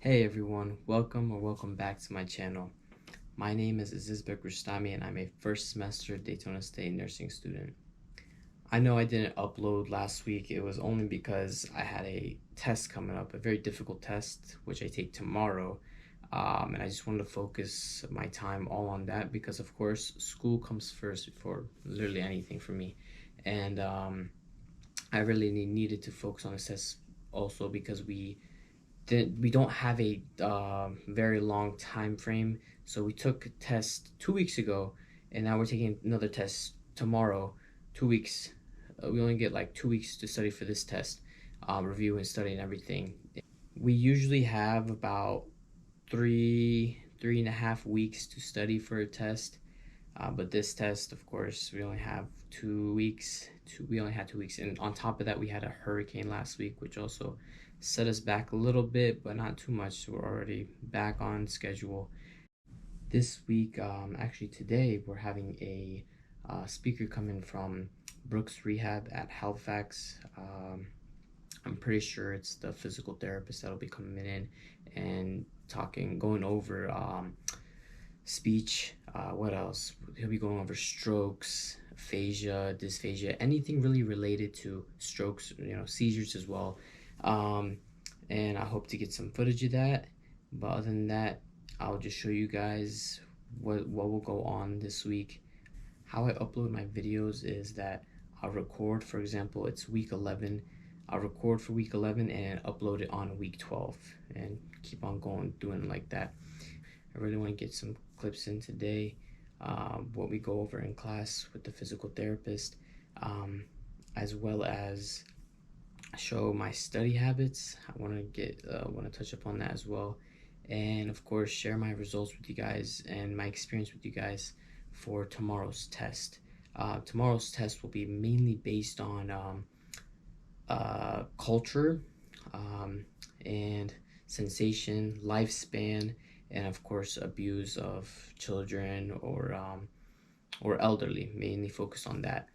Hey everyone, welcome back to my channel. My name is Azizbek Rustami and I'm a first semester Daytona State nursing student. I know I didn't upload last week. It was only because I had a test coming up, a very difficult test, which I take tomorrow. And I just wanted to focus my time all on that because of course school comes first before literally anything for me. And I really needed to focus on this test also because we don't have a very long time frame. So we took a test 2 weeks ago, and now we're taking another test tomorrow. 2 weeks. We only get like 2 weeks to study for this test, review and study and everything. We usually have about three and a half weeks to study for a test. But this test, of course, we only have 2 weeks. We only had 2 weeks, and on top of that, we had a hurricane last week, which also set us back a little bit, but not too much. So we're already back on schedule. This week, actually today, we're having a speaker coming from Brooks Rehab at Halifax. I'm pretty sure it's the physical therapist that'll be coming in and going over speech. What else? He'll be going over strokes, aphasia, dysphagia, anything really related to strokes, seizures as well. And I hope to get some footage of that. But other than that, I'll just show you guys what will go on this week. How I upload my videos is that I'll record, for example, it's week 11. I'll record for week 11 and upload it on week 12 and keep on going, doing it like that. I really want to get some clips in today, what we go over in class with the physical therapist, as well as show my study habits. I want to touch upon that as well, and of course share my results with you guys and my experience with you guys for tomorrow's test. Tomorrow's test will be mainly based on culture, and sensation, lifespan, and of course abuse of children or elderly, mainly focus on that.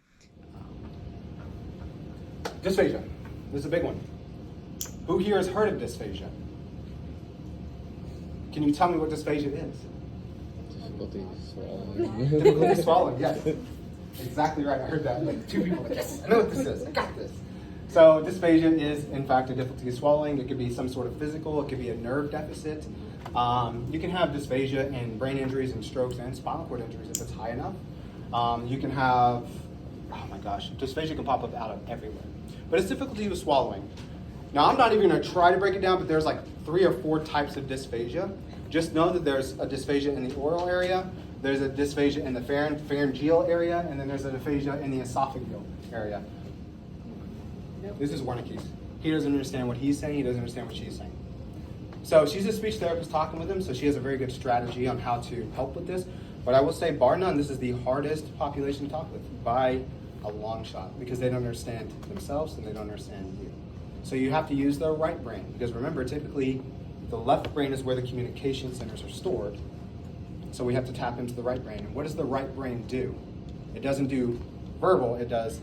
Dysphagia. This is a big one. Who here has heard of dysphagia? Can you tell me what dysphagia is? Difficulty swallowing. Difficulty swallowing, yes. Exactly right. I heard that. Like 2 people, like, yes, I know what this is. I got this. So dysphagia is, in fact, a difficulty swallowing. It could be some sort of physical. It could be a nerve deficit. You can have dysphagia in brain injuries and strokes and spinal cord injuries if it's high enough. You can have, oh my gosh, dysphagia can pop up out of everywhere. But it's difficulty with swallowing. Now, I'm not even going to try to break it down, but there's like 3 or 4 types of dysphagia. Just know that there's a dysphagia in the oral area, there's a dysphagia in the pharyngeal area, and then there's a dysphagia in the esophageal area. This is Wernicke's. He doesn't understand what he's saying, he doesn't understand what she's saying. So she's a speech therapist talking with him, so she has a very good strategy on how to help with this. But I will say, bar none, this is the hardest population to talk with by a long shot, because they don't understand themselves and they don't understand you. So you have to use the right brain, because remember, typically the left brain is where the communication centers are stored. So we have to tap into the right brain. And what does the right brain do? It doesn't do verbal, it does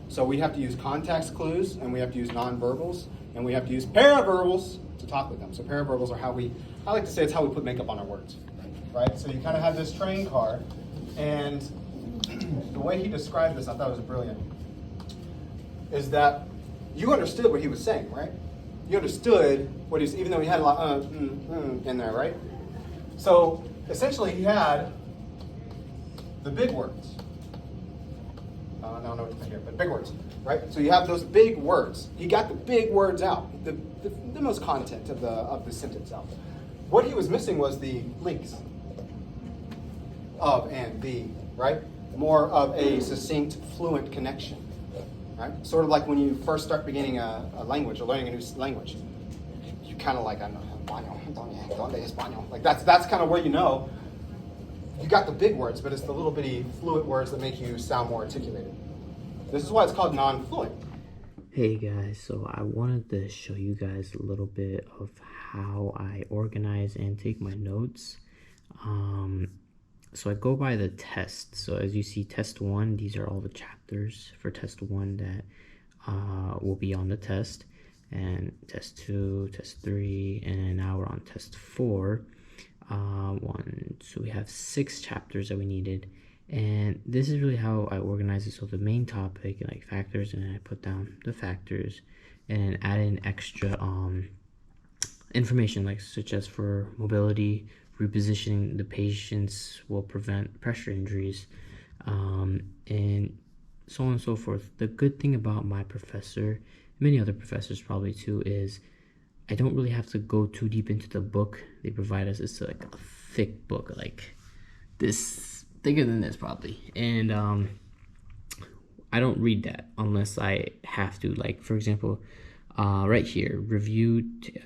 So we have to use context clues, and we have to use nonverbals, and we have to use paraverbals to talk with them. So paraverbals are I like to say it's how we put makeup on our words, right? So you kind of have this train car, and the way he described this, I thought was brilliant, is that you understood what he was saying, right? You understood what he was, even though he had a lot in there, right? So essentially he had the big words. I don't know what to think here, but big words, right? So you have those big words. He got the big words out, the most content of the sentence out. What he was missing was the links of and the, right? More of a succinct, fluent connection, right? Sort of like when you first start beginning a language or learning a new language. You kind of like, I don't know, donde español. Like that's kind of where you know you got the big words, but it's the little bitty fluent words that make you sound more articulated. This is why it's called non-fluent. Hey guys, so I wanted to show you guys a little bit of how I organize and take my notes. So I go by the test. So as you see, test 1, these are all the chapters for test 1 that will be on the test. and test 2, test 3, and now we're on test 4. So we have 6 chapters that we needed, and this is really how I organize it. So the main topic, like factors, and then I put down the factors and add in extra information, like such as for mobility, repositioning the patients will prevent pressure injuries, and so on and so forth. The good thing about my professor, many other professors probably too, is I don't really have to go too deep into the book they provide us. It's like a thick book, like this, thicker than this probably, and I don't read that unless I have to. Like for example, right here,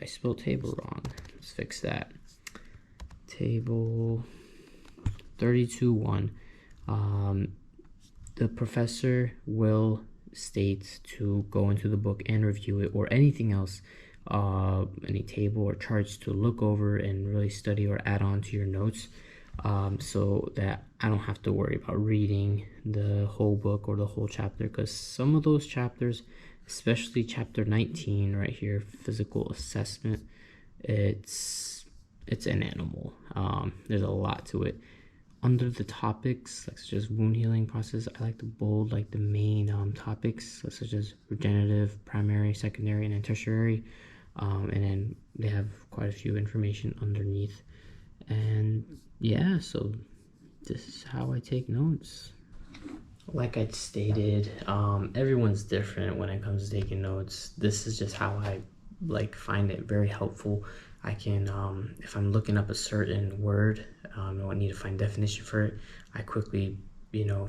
I spelled table wrong. Let's fix that. Table 32.1. The professor will state to go into the book and review it, or anything else, any table or charts to look over and really study or add on to your notes, so that I don't have to worry about reading the whole book or the whole chapter, because some of those chapters, especially chapter 19 right here, physical assessment, it's an animal. There's a lot to it. Under the topics, like such as wound healing process, I like to bold like the main topics, such as regenerative, primary, secondary, and then tertiary. And then they have quite a few information underneath. And yeah, so this is how I take notes. Like I stated, everyone's different when it comes to taking notes. This is just how I find it very helpful. I can, if I'm looking up a certain word, I need to find definition for it, I quickly, do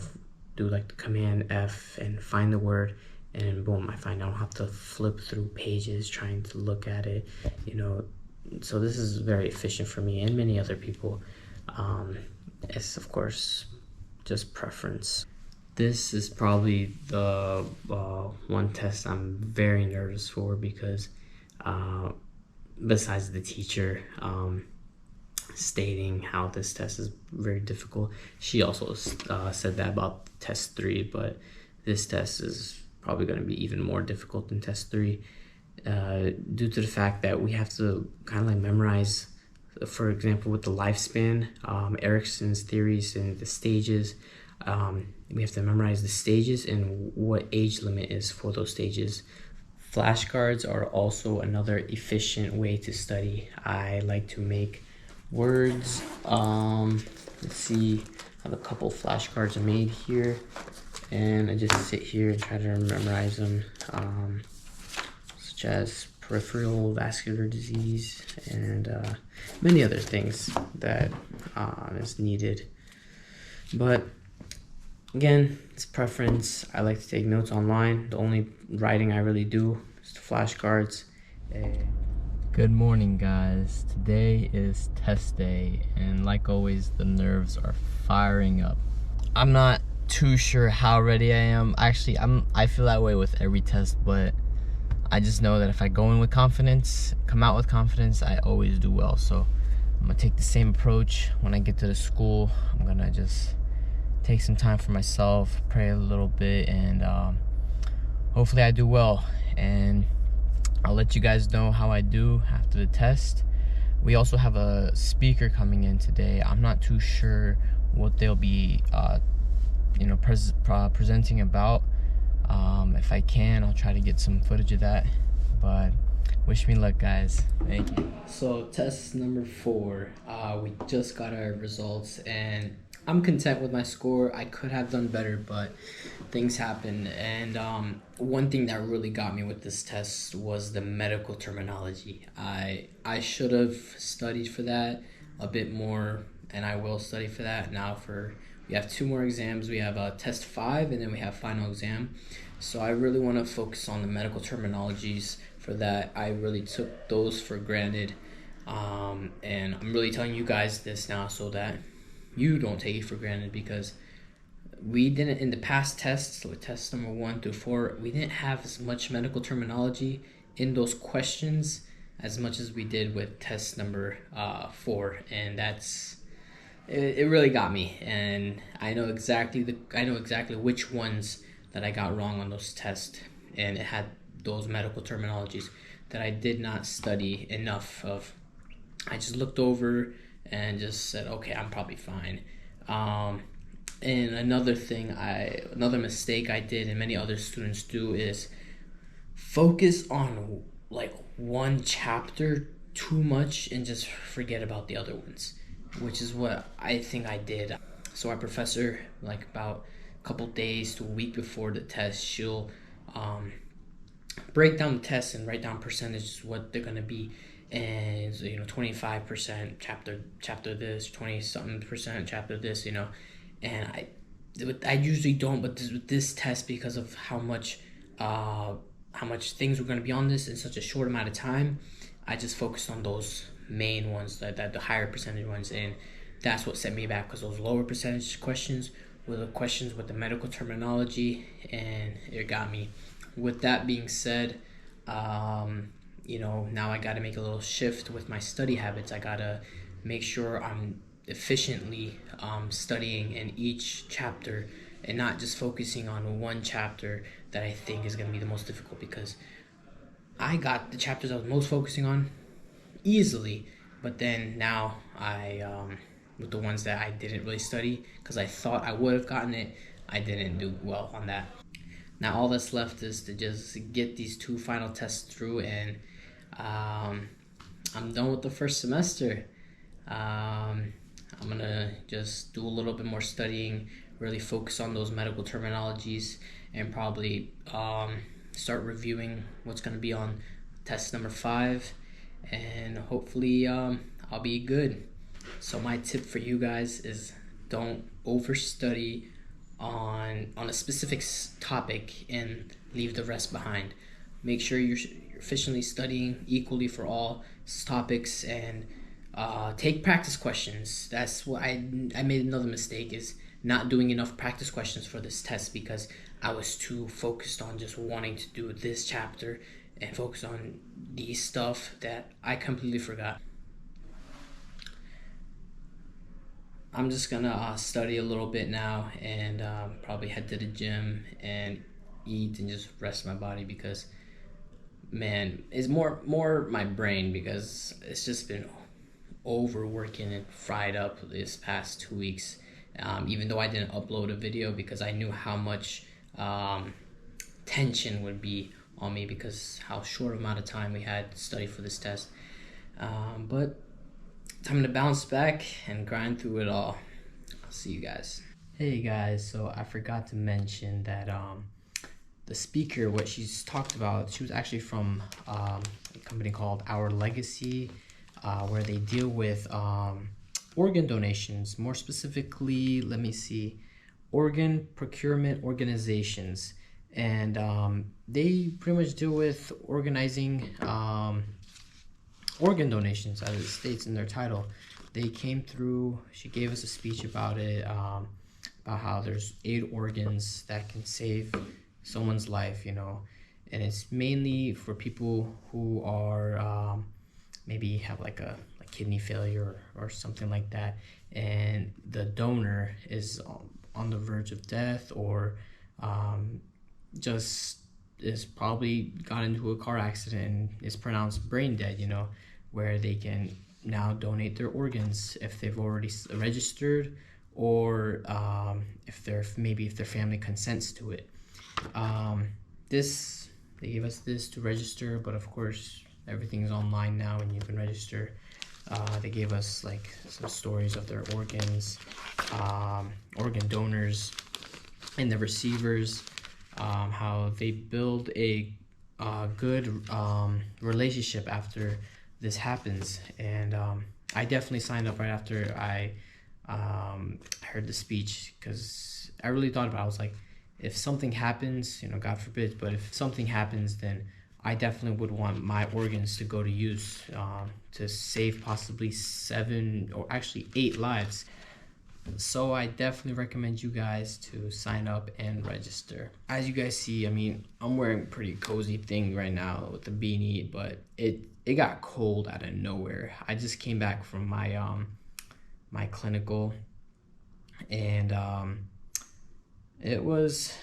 like the command F and find the word, and boom, I don't have to flip through pages trying to look at it, So this is very efficient for me and many other people. It's of course just preference. This is probably the one test I'm very nervous for, because besides the teacher stating how this test is very difficult, she also said that about test 3, but this test is probably going to be even more difficult than test 3, due to the fact that we have to kind of like memorize, for example, with the lifespan, Erickson's theories and the stages. We have to memorize the stages and what age limit is for those stages. Flashcards are also another efficient way to study. I like to make words. Let's see, I have a couple flashcards I made here, and I just sit here and try to memorize them, such as peripheral vascular disease and many other things that is needed. But again, it's preference. I like to take notes online. The only writing I really do is the flashcards. Good morning, guys. Today is test day, and like always, the nerves are firing up. I'm not too sure how ready I am. Actually, I feel that way with every test, but I just know that if I go in with confidence, come out with confidence, I always do well. So I'm gonna take the same approach when I get to the school. I'm gonna just take some time for myself, pray a little bit, and hopefully I do well. And I'll let you guys know how I do after the test. We also have a speaker coming in today. I'm not too sure what they'll be presenting about. If I can, I'll try to get some footage of that, but wish me luck, guys. Thank you. So test number 4, we just got our results, and I'm content with my score. I could have done better, but things happen. And one thing that really got me with this test was the medical terminology. I should have studied for that a bit more, and I will study for that. Now we have 2 more exams. We have test 5, and then we have final exam. So I really want to focus on the medical terminologies for that. I really took those for granted, and I'm really telling you guys this now so that you don't take it for granted, because we didn't, in the past tests, so test number 1 through 4, we didn't have as much medical terminology in those questions as much as we did with test number 4, and it really got me. And I know exactly which ones that I got wrong on those tests, and it had those medical terminologies that I did not study enough of. I just looked over and just said, okay, I'm probably fine. And another mistake I did, and many other students do, is focus on like one chapter too much and just forget about the other ones, which is what I think I did. So our professor, like about a couple days to a week before the test, she'll break down the test and write down percentages what they're gonna be, and 25% chapter this, 20 something percent chapter this, and I usually don't, but with this test, because of how much things were going to be on this in such a short amount of time, I just focused on those main ones, that the higher percentage ones, and that's what set me back, because those lower percentage questions were the questions with the medical terminology, and it got me. With that being said, now I got to make a little shift with my study habits. I got to make sure I'm efficiently studying in each chapter and not just focusing on one chapter that I think is going to be the most difficult, because I got the chapters I was most focusing on easily, but then now with the ones that I didn't really study because I thought I would have gotten it, I didn't do well on that. Now all that's left is to just get these 2 final tests through, and I'm done with the first semester. I'm gonna just do a little bit more studying, really focus on those medical terminologies, and probably start reviewing what's gonna be on test number 5, and hopefully I'll be good. So my tip for you guys is don't overstudy on a specific topic and leave the rest behind. Make sure you're efficiently studying equally for all topics, and take practice questions. That's what I made another mistake, is not doing enough practice questions for this test, because I was too focused on just wanting to do this chapter and focus on these stuff that I completely forgot. I'm just gonna study a little bit now, and probably head to the gym and eat and just rest my body, because man, it's more my brain, because it's just been overworking and fried up this past 2 weeks. Even though I didn't upload a video, because I knew how much tension would be on me, because how short amount of time we had to study for this test. But time to bounce back and grind through it all. I'll see you guys. Hey guys, so I forgot to mention that the speaker, what she's talked about, she was actually from a company called Our Legacy, where they deal with organ donations. More specifically, let me see, organ procurement organizations. And they pretty much deal with organizing organ donations, as it states in their title. They came through, she gave us a speech about it, about how there's 8 organs that can save someone's life, and it's mainly for people who are maybe have like a kidney failure or something like that, and the donor is on the verge of death, or just is probably got into a car accident and is pronounced brain dead, where they can now donate their organs if they've already registered, or if their family consents to it. They gave us this to register, but of course everything's online now and you can register. They gave us like some stories of their organs, organ donors and the receivers, how they build a good relationship after this happens. And I definitely signed up right after I heard the speech, because I really thought about it. I was like, if something happens, God forbid, but if something happens, then I definitely would want my organs to go to use to save possibly 7 or actually 8 lives. So I definitely recommend you guys to sign up and register. As you guys see, I'm wearing a pretty cozy thing right now with the beanie, but it got cold out of nowhere. I just came back from my my clinical, and It was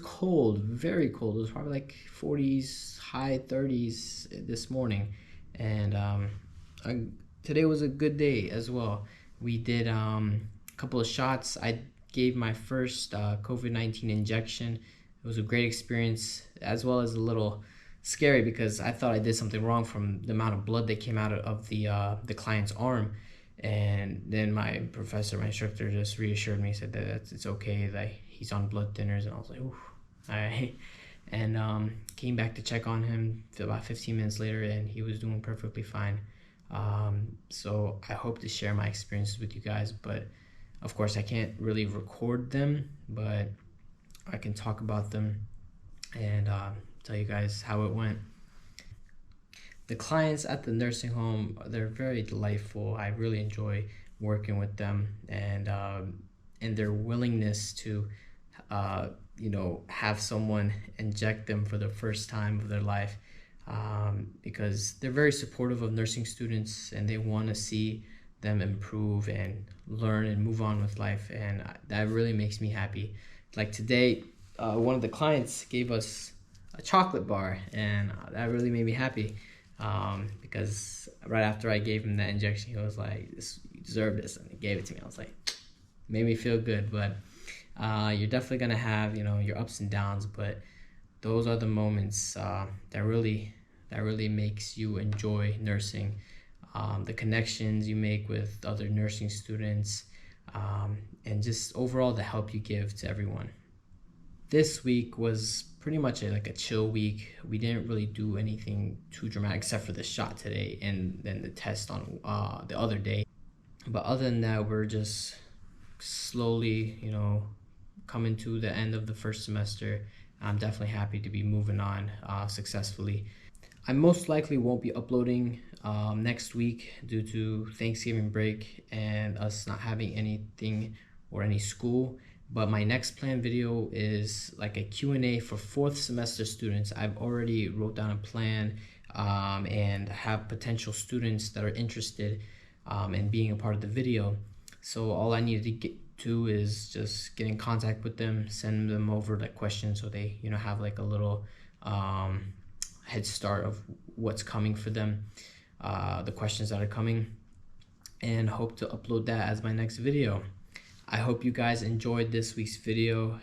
cold, very cold. It was probably like 40s, high 30s this morning, and I, today was a good day as well. We did a couple of shots. I gave my first COVID-19 injection. It was a great experience, as well as a little scary because I thought I did something wrong from the amount of blood that came out of the client's arm. And then my professor, my instructor, just reassured me, said that it's okay, that he's on blood thinners, and I was like, ooh, all right. And came back to check on him about 15 minutes later, and he was doing perfectly fine. So I hope to share my experiences with you guys, but of course I can't really record them, but I can talk about them and tell you guys how it went. The clients at the nursing home, they're very delightful. I really enjoy working with them, and their willingness to have someone inject them for the first time of their life, because they're very supportive of nursing students and they want to see them improve and learn and move on with life, and that really makes me happy. Like today, one of the clients gave us a chocolate bar, and that really made me happy, because right after I gave him that injection, he was like, "You deserve this," and he gave it to me. I was like, made me feel good. But you're definitely gonna have your ups and downs, but those are the moments that really makes you enjoy nursing. The connections you make with other nursing students, and just overall the help you give to everyone. This week was pretty much like a chill week. We didn't really do anything too dramatic except for the shot today and then the test on the other day. But other than that, we're just slowly, coming to the end of the first semester. I'm definitely happy to be moving on successfully. I most likely won't be uploading next week due to Thanksgiving break and us not having anything or any school. But my next planned video is like a Q&A for 4th semester students. I've already wrote down a plan and have potential students that are interested in being a part of the video. So all I needed to do is just get in contact with them, send them over like questions so they have like a little head start of what's coming for them, the questions that are coming, and hope to upload that as my next video. I hope you guys enjoyed this week's video.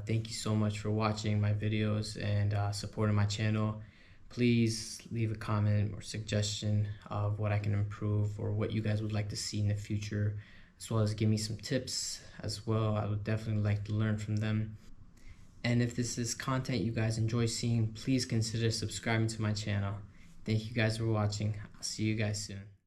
Thank you so much for watching my videos and supporting my channel. Please leave a comment or suggestion of what I can improve or what you guys would like to see in the future, as well as give me some tips as well. I would definitely like to learn from them. And if this is content you guys enjoy seeing, please consider subscribing to my channel. Thank you guys for watching. I'll see you guys soon.